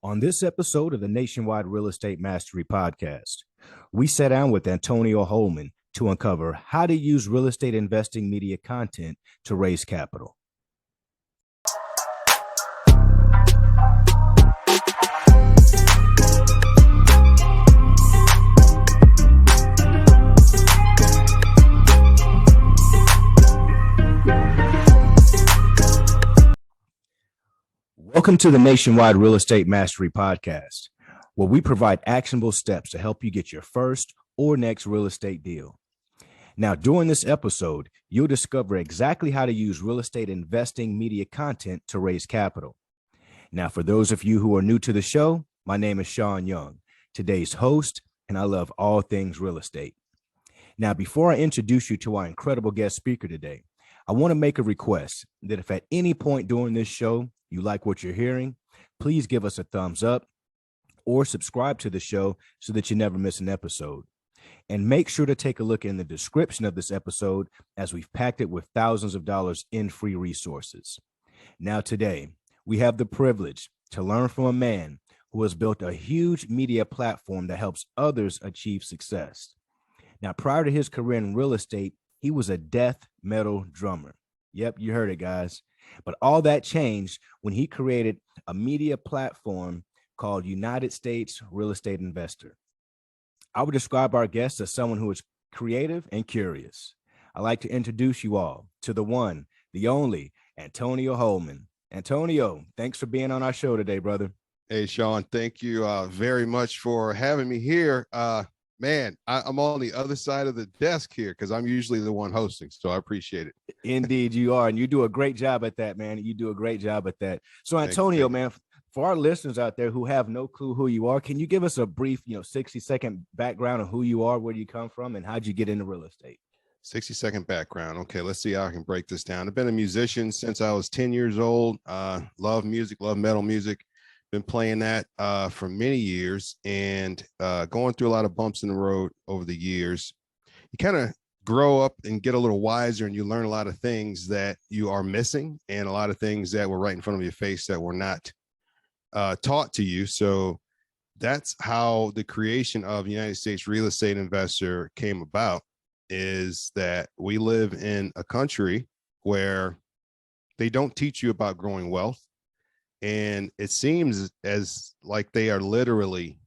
On this episode of the Nationwide Real Estate Mastery Podcast, we sat down with Antonio Holman to uncover how to use real estate investing media content to raise capital. Welcome to the Nationwide Real Estate Mastery Podcast, where we provide actionable steps to help you get your first or next real estate deal. Now, during this episode, you'll discover exactly how to use real estate investing media content to raise capital. Now, for those of you who are new to the show, my name is Shaun Young, today's host, and I love all things real estate. Now, before I introduce you to our incredible guest speaker today, I want to make a request that if at any point during this show you like what you're hearing, please give us a thumbs up or subscribe to the show so that you never miss an episode. And make sure to take a look in the description of this episode, as we've packed it with thousands of dollars in free resources. Now, today, we have the privilege to learn from a man who has built a huge media platform that helps others achieve success. Now, prior to his career in real estate, he was a death metal drummer. Yep, you heard it, guys. But all that changed when he created a media platform called United States Real Estate Investor. I would describe our guest as someone who is creative and curious. I'd like to introduce you all to the one, the only, Antonio Holman. Antonio, thanks for being on our show today, brother. Hey, Shaun, thank you very much for having me here. Man, I'm on the other side of the desk here because I'm usually the one hosting, so I appreciate it. Indeed, you are, and you do a great job at that, man. You do a great job at that. So, Antonio, man, for our listeners out there who have no clue who you are, can you give us a brief, 60-second background of who you are, where you come from, and how'd you get into real estate? 60-second background. Okay, let's see how I can break this down. I've been a musician since I was 10 years old. Love music, love metal music. Been playing that for many years and going through a lot of bumps in the road over the years. You kind of grow up and get a little wiser, and you learn a lot of things that you are missing and a lot of things that were right in front of your face that were not taught to you. So that's how the creation of United States Real Estate Investor came about, is that we live in a country where they don't teach you about growing wealth. And it seems as like they are literally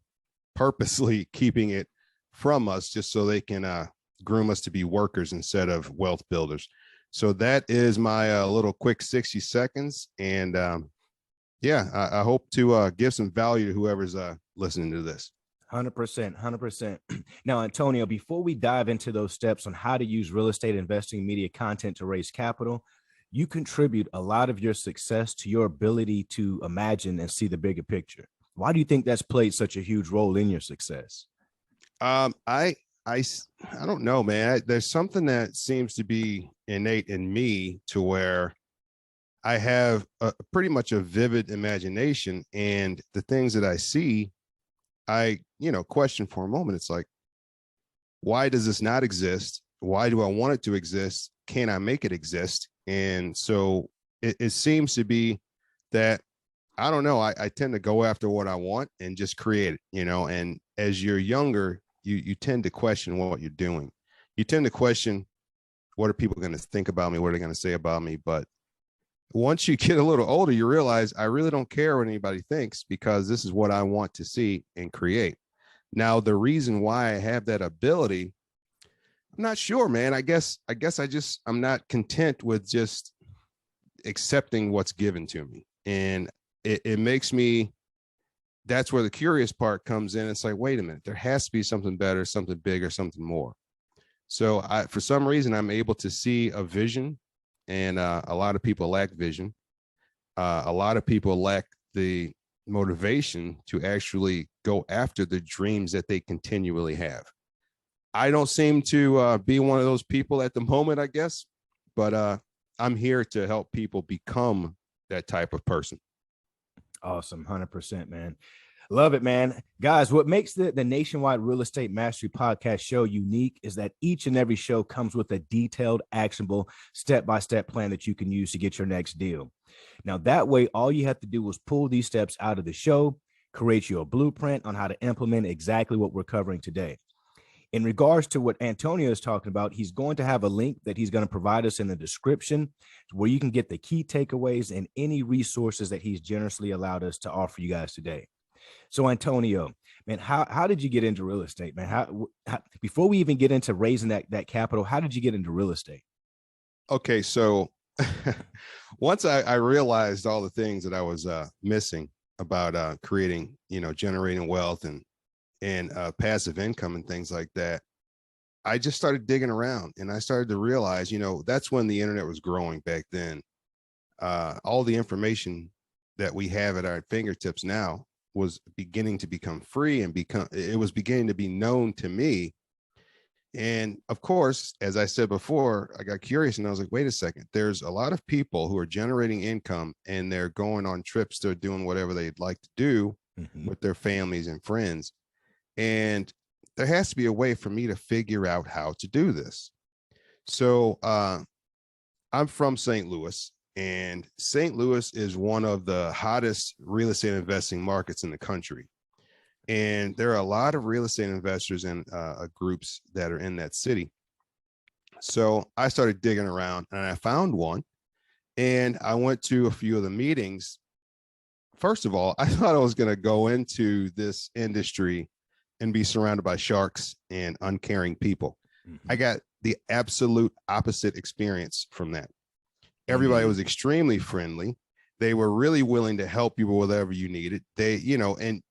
purposely keeping it from us just so they can groom us to be workers instead of wealth builders. So that is my little quick 60 seconds. And I hope to give some value to whoever's listening to this. 100%. Now, Antonio, before we dive into those steps on how to use real estate investing media content to raise capital, you contribute a lot of your success to your ability to imagine and see the bigger picture. Why do you think that's played such a huge role in your success? I don't know, man. There's something that seems to be innate in me to where I have pretty much a vivid imagination, and the things that I see, I question for a moment. It's like, why does this not exist? Why do I want it to exist? Can I make it exist? And so it seems to be that, I don't know, I tend to go after what I want and just create it, and as you're younger, you tend to question what you're doing. You tend to question, what are people going to think about me? What are they going to say about me? But once you get a little older, you realize I really don't care what anybody thinks, because this is what I want to see and create. Now, the reason why I have that ability, I'm not sure, man. I guess I'm not content with just accepting what's given to me. And it makes me, that's where the curious part comes in. It's like, wait a minute, there has to be something better, something bigger, something more. So for some reason, I'm able to see a vision, and a lot of people lack vision. A lot of people lack the motivation to actually go after the dreams that they continually have. I don't seem to be one of those people at the moment, I guess, but I'm here to help people become that type of person. Awesome. 100%, man. Love it, man. Guys, what makes the Nationwide Real Estate Mastery Podcast show unique is that each and every show comes with a detailed, actionable, step-by-step plan that you can use to get your next deal. Now, that way, all you have to do is pull these steps out of the show, create you a blueprint on how to implement exactly what we're covering today. In regards to what Antonio is talking about, he's going to have a link that he's going to provide us in the description where you can get the key takeaways and any resources that he's generously allowed us to offer you guys today. So, Antonio, man, how did you get into real estate, man? How before we even get into raising that capital, how did you get into real estate? Okay, so once I realized all the things that I was missing about creating, generating wealth and passive income and things like that, I just started digging around and I started to realize, that's when the internet was growing back then. All the information that we have at our fingertips now was beginning to become free and it was beginning to be known to me. And of course, as I said before, I got curious and I was like, wait a second, there's a lot of people who are generating income and they're going on trips, they're doing whatever they'd like to do with their families and friends. And there has to be a way for me to figure out how to do this. So I'm from St. Louis, and St. Louis is one of the hottest real estate investing markets in the country. And there are a lot of real estate investors and groups that are in that city. So I started digging around and I found one, and I went to a few of the meetings. First of all, I thought I was going to go into this industry and be surrounded by sharks and uncaring people. I got the absolute opposite experience from that. Everybody was extremely friendly. They were really willing to help you with whatever you needed. And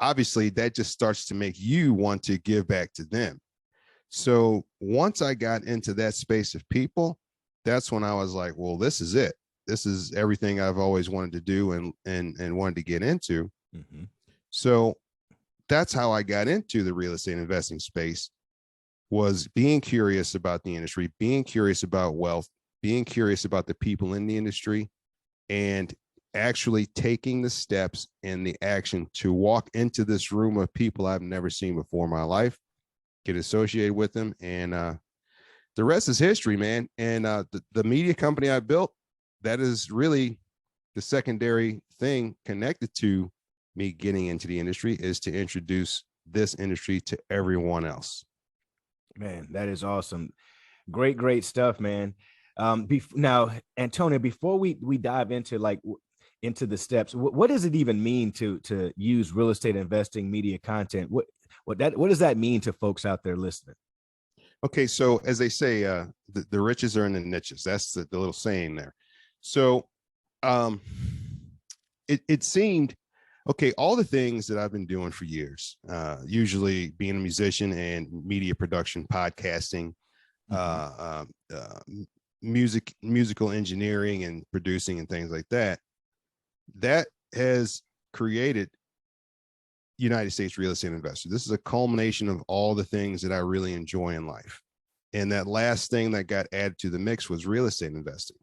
obviously that just starts to make you want to give back to them. So once I got into that space of people, that's when I was like, well, this is it. This is everything I've always wanted to do and wanted to get into. So that's how I got into the real estate investing space, was being curious about the industry, being curious about wealth, being curious about the people in the industry, and actually taking the steps and the action to walk into this room of people I've never seen before in my life, get associated with them. And the rest is history, man. And the media company I built, that is really the secondary thing connected to me getting into the industry, is to introduce this industry to everyone else. Man, that is awesome. Great stuff, man. Now, Antonio, before we dive into into the steps, what does it even mean to use real estate investing media content? What does that mean to folks out there listening? Okay, so as they say, the riches are in the niches. That's the little saying there. So it seemed, okay, all the things that I've been doing for years, usually being a musician and media production, podcasting, musical engineering and producing and things like that, that has created United States Real Estate Investor. This is a culmination of all the things that I really enjoy in life. And that last thing that got added to the mix was real estate investing.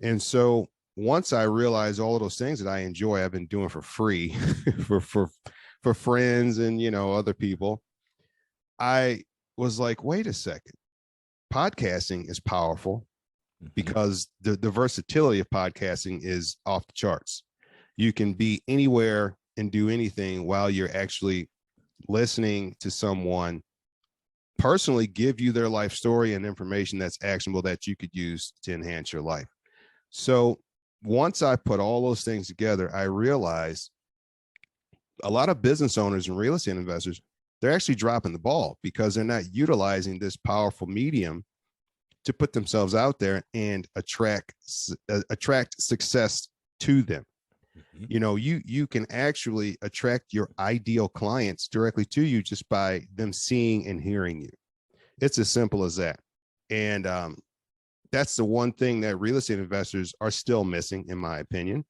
And so once I realized all of those things that I enjoy, I've been doing for free for friends and, other people, I was like, wait a second, podcasting is powerful because the versatility of podcasting is off the charts. You can be anywhere and do anything while you're actually listening to someone personally give you their life story and information that's actionable that you could use to enhance your life. So once I put all those things together, I realized a lot of business owners and real estate investors, they're actually dropping the ball because they're not utilizing this powerful medium to put themselves out there and attract success to them. You can actually attract your ideal clients directly to you just by them seeing and hearing you. It's as simple as that. And that's the one thing that real estate investors are still missing, in my opinion,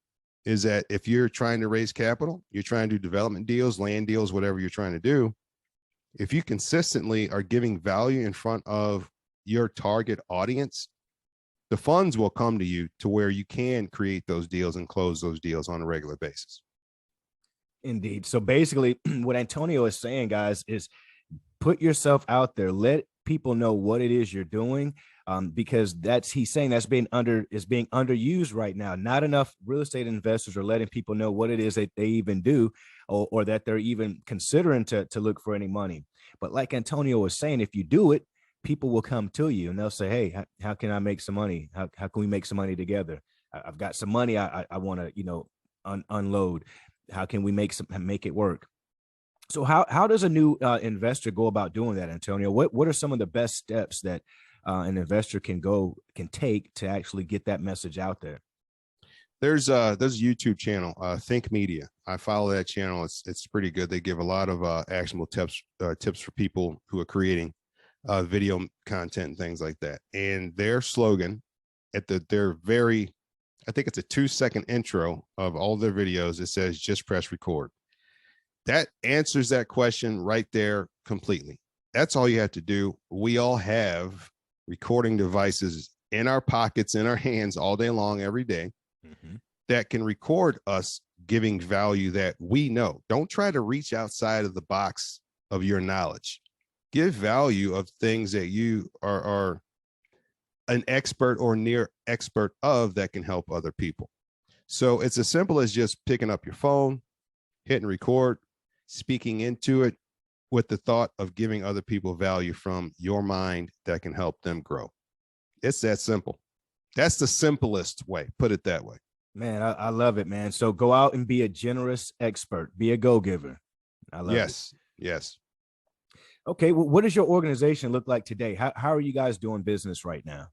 is that if you're trying to raise capital, you're trying to do development deals, land deals, whatever you're trying to do, if you consistently are giving value in front of your target audience, the funds will come to you to where you can create those deals and close those deals on a regular basis. Indeed. So basically what Antonio is saying, guys, is put yourself out there, let people know what it is you're doing, because he's saying that's being underused right now. Not enough real estate investors are letting people know what it is that they even do, or that they're even considering to look for any money. But like Antonio was saying, if you do it, people will come to you and they'll say, hey, how can I make some money? How can we make some money together? I've got some money I want to, unload. How can we make it work? So how does a new investor go about doing that, Antonio? What are some of the best steps that an investor can take to actually get that message out there? There's a YouTube channel, Think Media. I follow that channel. It's pretty good. They give a lot of actionable tips for people who are creating video content and things like that. And their slogan I think it's a 2-second intro of all their videos. It says, just press record. That answers that question right there completely. That's all you have to do. We all have recording devices in our pockets, in our hands all day long, every day, that can record us giving value that we know. Don't try to reach outside of the box of your knowledge. Give value of things that you are an expert or near expert of that can help other people. So it's as simple as just picking up your phone, hitting record, speaking into it with the thought of giving other people value from your mind that can help them grow. It's that simple. That's the simplest way. Put it that way. Man, I love it, man. So go out and be a generous expert, be a go-giver. I love it. Yes. Okay, well, what does your organization look like today? How are you guys doing business right now?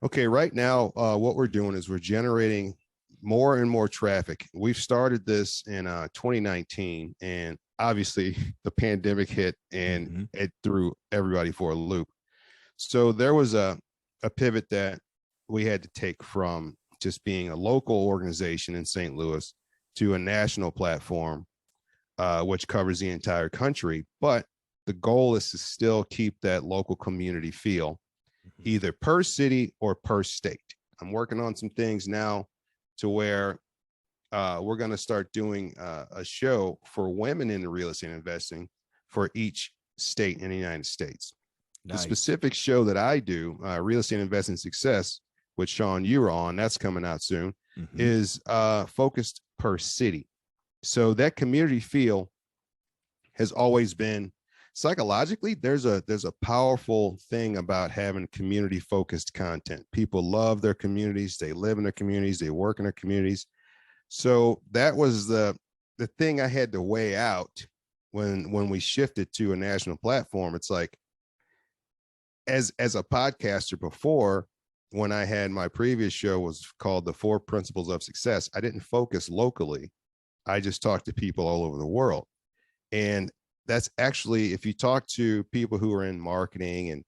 Okay, right now, what we're doing is we're generating more and more traffic. We've started this in 2019, and obviously the pandemic hit and it threw everybody for a loop. So there was a pivot that we had to take from just being a local organization in St. Louis to a national platform, which covers the entire country. But the goal is to still keep that local community feel, either per city or per state. I'm working on some things now to where we're going to start doing a show for women in the real estate investing for each state in the United States. Nice. The specific show that I do, Real Estate Investing Success, with Shaun, you're on, that's coming out soon, is focused per city. So that community feel has always been, psychologically, there's a powerful thing about having community focused content. People love their communities, they live in their communities, they work in their communities. So that was the thing I had to weigh out when we shifted to a national platform. It's like, as a podcaster before, when I had my previous show was called The 4 Principles of Success, I didn't focus locally. I just talked to people all over the world. And that's actually, if you talk to people who are in marketing and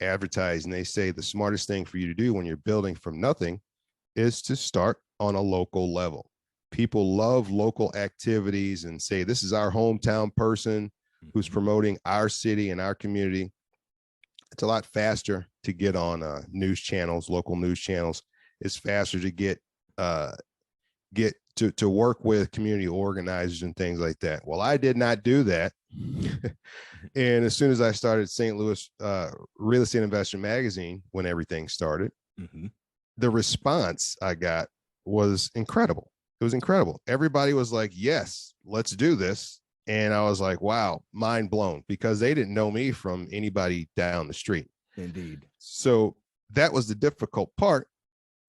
advertising, they say the smartest thing for you to do when you're building from nothing is to start on a local level. People love local activities and say, this is our hometown person who's promoting our city and our community. It's a lot faster to get on news channels, local news channels. It's faster to get to work with community organizers and things like that. Well, I did not do that. And as soon as I started St. Louis Real Estate Investor Magazine, when everything started, the response I got was incredible. It was incredible. Everybody was like, yes, let's do this. And I was like, wow, mind blown, because they didn't know me from anybody down the street. Indeed. So that was the difficult part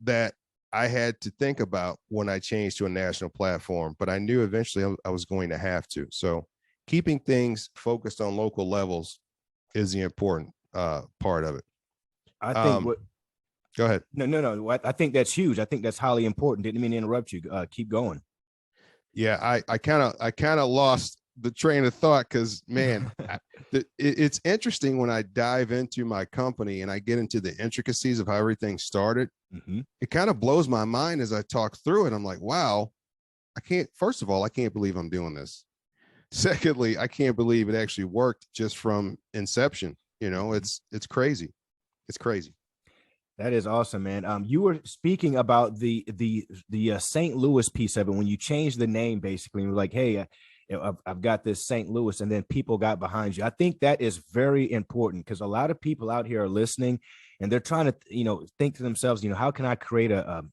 that I had to think about when I changed to a national platform, but I knew eventually I was going to have to. So keeping things focused on local levels is the important part of it. I think go ahead. No. I think that's huge. I think that's highly important. Didn't mean to interrupt you. Keep going. Yeah, I kind of lost the train of thought because, man, it's interesting when I dive into my company and I get into the intricacies of how everything started. It kind of blows my mind as I talk through it. I'm like, wow, first of all, I can't believe I'm doing this. Secondly, I can't believe it actually worked just from inception. It's crazy. It's crazy. That is awesome, man. You were speaking about the St. Louis piece of it when you changed the name, basically. You're like, hey, I've got this St. Louis, and then people got behind you. I think that is very important because a lot of people out here are listening and they're trying to, think to themselves, how can I create a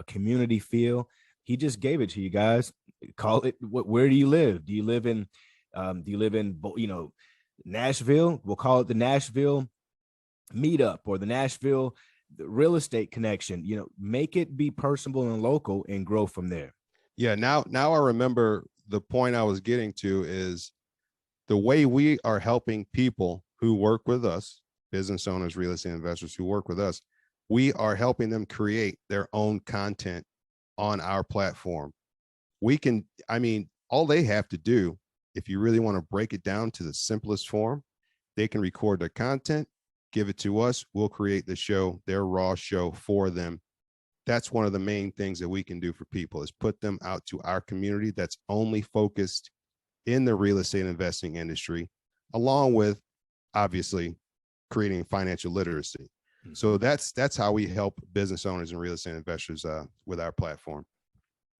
community feel? He just gave it to you guys. Call it, where do you live? Do you live in, Nashville? We'll call it the Nashville meetup or the Nashville real estate connection. Make it be personable and local and grow from there. Yeah. Now I remember the point I was getting to is the way we are helping people who work with us, business owners, real estate investors who work with us. We are helping them create their own content on our platform. All they have to do, if you really want to break it down to the simplest form, they can record their content, give it to us. We'll create the show, their raw show for them. That's one of the main things that we can do for people is put them out to our community that's only focused in the real estate investing industry, along with obviously creating financial literacy. Mm-hmm. So that's how we help business owners and real estate investors with our platform.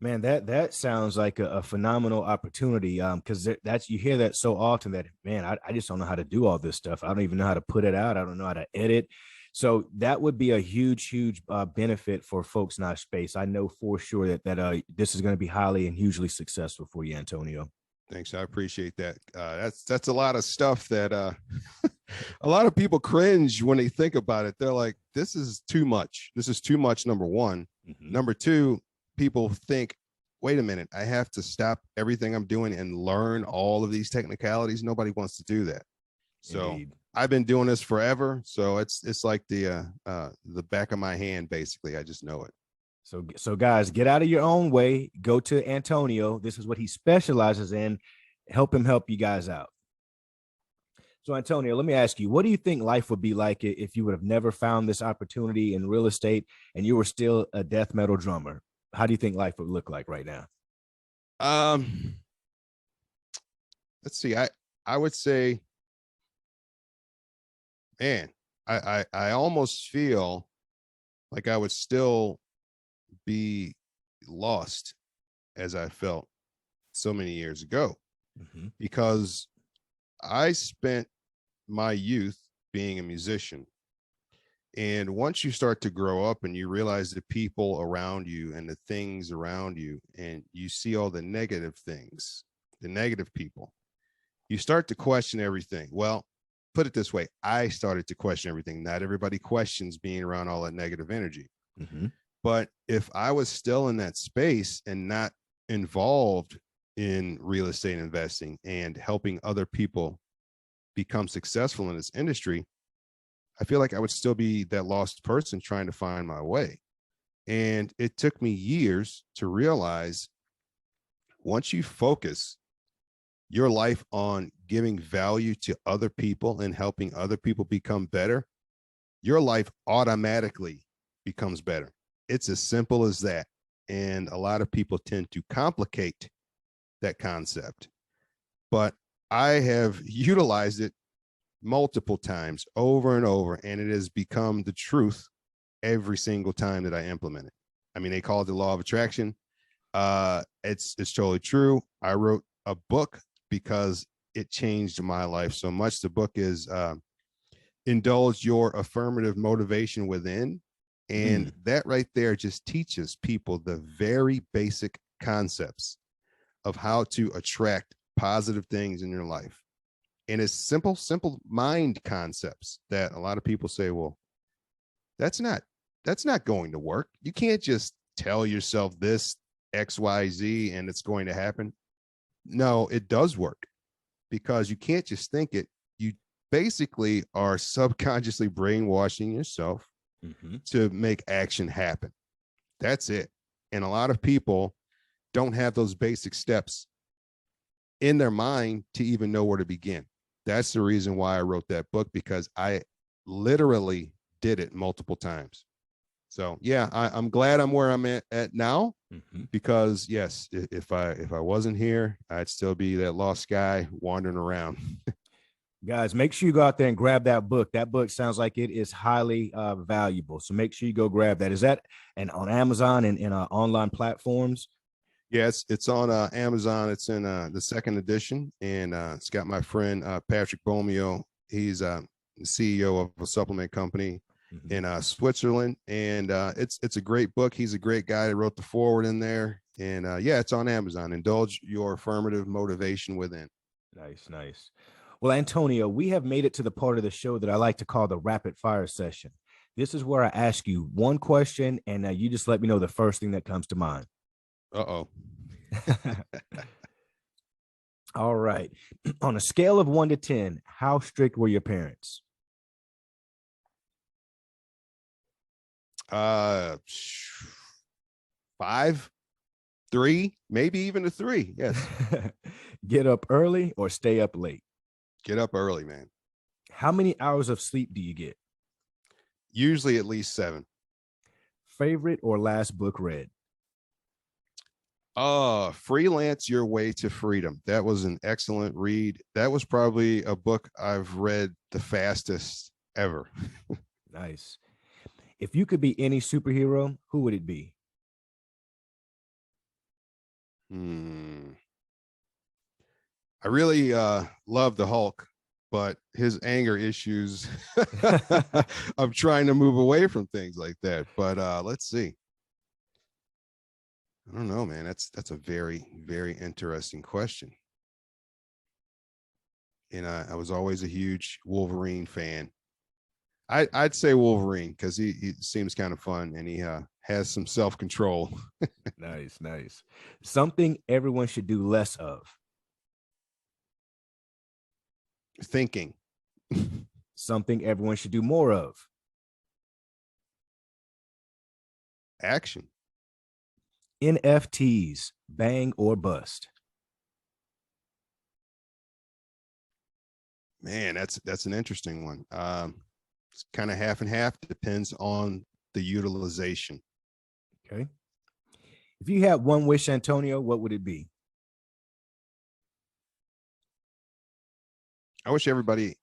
Man, that sounds like a phenomenal opportunity. Because that's, you hear that so often that, man, I just don't know how to do all this stuff. I don't even know how to put it out. I don't know how to edit. So that would be a huge benefit for folks in our space. I know for sure that this is going to be highly and hugely successful for you, Antonio. Thanks. I appreciate that. That's a lot of stuff that a lot of people cringe when they think about it. They're like, this is too much. This is too much, number one. Mm-hmm. Number two, people think, wait a minute, I have to stop everything I'm doing and learn all of these technicalities. Nobody wants to do that. So indeed. I've been doing this forever. So it's like the back of my hand, basically. I just know it. So guys, get out of your own way. Go to Antonio. This is what he specializes in. Help him help you guys out. So Antonio, let me ask you, what do you think life would be like if you would have never found this opportunity in real estate and you were still a death metal drummer? How do you think life would look like right now? Let's see. I would say, man, I almost feel like I would still be lost as I felt so many years ago, mm-hmm. because I spent my youth being a musician. And once you start to grow up and you realize the people around you and the things around you, and you see all the negative things, the negative people, you start to question everything. Well, put it this way. I started to question everything. Not everybody questions being around all that negative energy. Mm-hmm. But if I was still in that space and not involved in real estate investing and helping other people become successful in this industry, I feel like I would still be that lost person trying to find my way. And it took me years to realize once you focus your life on giving value to other people and helping other people become better, your life automatically becomes better. It's as simple as that. And a lot of people tend to complicate that concept. But I have utilized it multiple times over and over, and it has become the truth every single time that I implement it. I mean, they call it the law of attraction. It's totally true. I wrote a book because it changed my life so much. The book is Indulge Your Affirmative Motivation Within. And that right there just teaches people the very basic concepts of how to attract positive things in your life. And it's simple mind concepts that a lot of people say, well, that's not going to work. You can't just tell yourself this X, Y, Z, and it's going to happen. No, it does work, because you can't just think it. You basically are subconsciously brainwashing yourself to make action happen. That's it. And a lot of people don't have those basic steps in their mind to even know where to begin. That's the reason why I wrote that book, because I literally did it multiple times. So yeah, I'm glad I'm where I'm at now, because yes, if I wasn't here, I'd still be that lost guy wandering around. Guys, make sure you go out there and grab that book. That book sounds like it is highly valuable. So make sure you go grab that. Is that on Amazon and online platforms? Yeah, it's on Amazon. It's in the second edition, and it's got my friend Patrick Bomio. He's the CEO of a supplement company in Switzerland, and it's a great book. He's a great guy that wrote the forward in there, and yeah, it's on Amazon. Indulge your affirmative motivation within. Nice, nice. Well, Antonio, we have made it to the part of the show that I like to call the rapid fire session. This is where I ask you one question, and you just let me know the first thing that comes to mind. Uh-oh. All right. On a scale of 1 to 10, how strict were your parents? 5, 3, maybe even a 3. Yes. Get up early or stay up late? Get up early, man. How many hours of sleep do you get? Usually at least 7. Favorite or last book read? Freelance Your Way to Freedom. That was an excellent read. That was probably a book I've read the fastest ever. Nice. If you could be any superhero, who would it be? I really love the Hulk, but his anger issues, I'm trying to move away from things like that. But let's see. I don't know, man. That's a very, very interesting question. And I was always a huge Wolverine fan. I'd say Wolverine because he seems kind of fun and he has some self-control. Nice, nice. Something everyone should do less of. Thinking. Something everyone should do more of. Action. NFTs, bang or bust? Man, that's an interesting one. It's kind of half and half. Depends on the utilization. Okay. If you had one wish, Antonio, what would it be? I wish everybody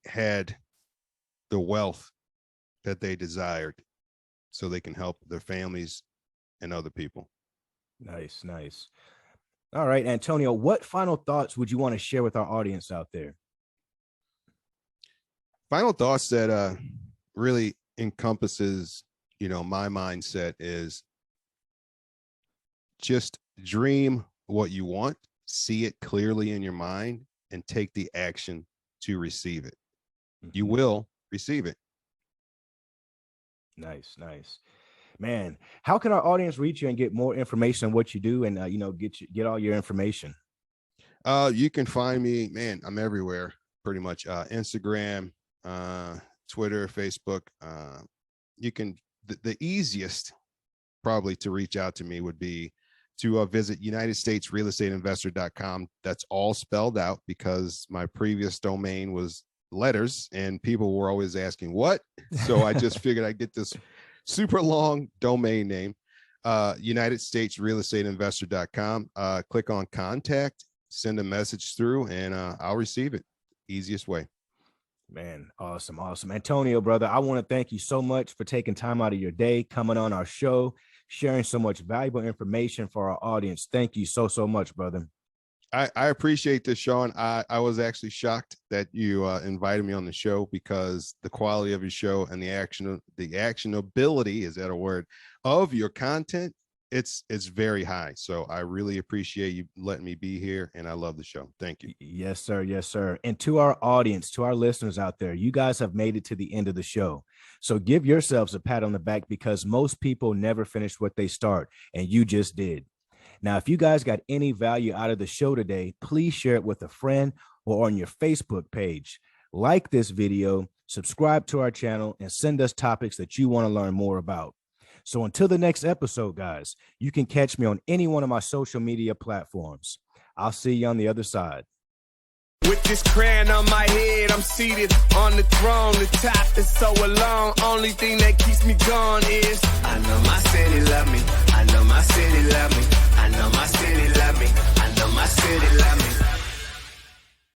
had the wealth that they desired so they can help their families and other people. Nice, nice. All right, Antonio, what final thoughts would you want to share with our audience out there? Final thoughts that really encompasses, my mindset is just dream what you want, see it clearly in your mind, and take the action to receive it. You will receive it. Nice, nice. Man, how can our audience reach you and get more information on what you do and get all your information? You can find me, man. I'm everywhere, pretty much. Instagram, Twitter, Facebook. You can. The easiest, probably, to reach out to me would be to visit UnitedStatesRealEstateInvestor.com. That's all spelled out because my previous domain was letters, and people were always asking what. So I just figured I'd get this super long domain name, UnitedStatesRealEstateInvestor.com. Click on contact, send a message through, and I'll receive it. Easiest way. Man, awesome, awesome. Antonio, brother, I want to thank you so much for taking time out of your day, coming on our show, sharing so much valuable information for our audience. Thank you so much, brother. I appreciate this, Shaun. I was actually shocked that you invited me on the show because the quality of your show and the actionability, is that a word, of your content, it's very high. So I really appreciate you letting me be here, and I love the show. Thank you. Yes, sir. Yes, sir. And to our audience, to our listeners out there, you guys have made it to the end of the show. So give yourselves a pat on the back because most people never finish what they start, and you just did. Now, if you guys got any value out of the show today, please share it with a friend or on your Facebook page. Like this video, subscribe to our channel, and send us topics that you want to learn more about. So until the next episode, guys, you can catch me on any one of my social media platforms. I'll see you on the other side. With this crown on my head, I'm seated on the throne. The top is so alone. Only thing that keeps me going is I know my city love me. I know my city love me. I know my city love me. I know my city love me.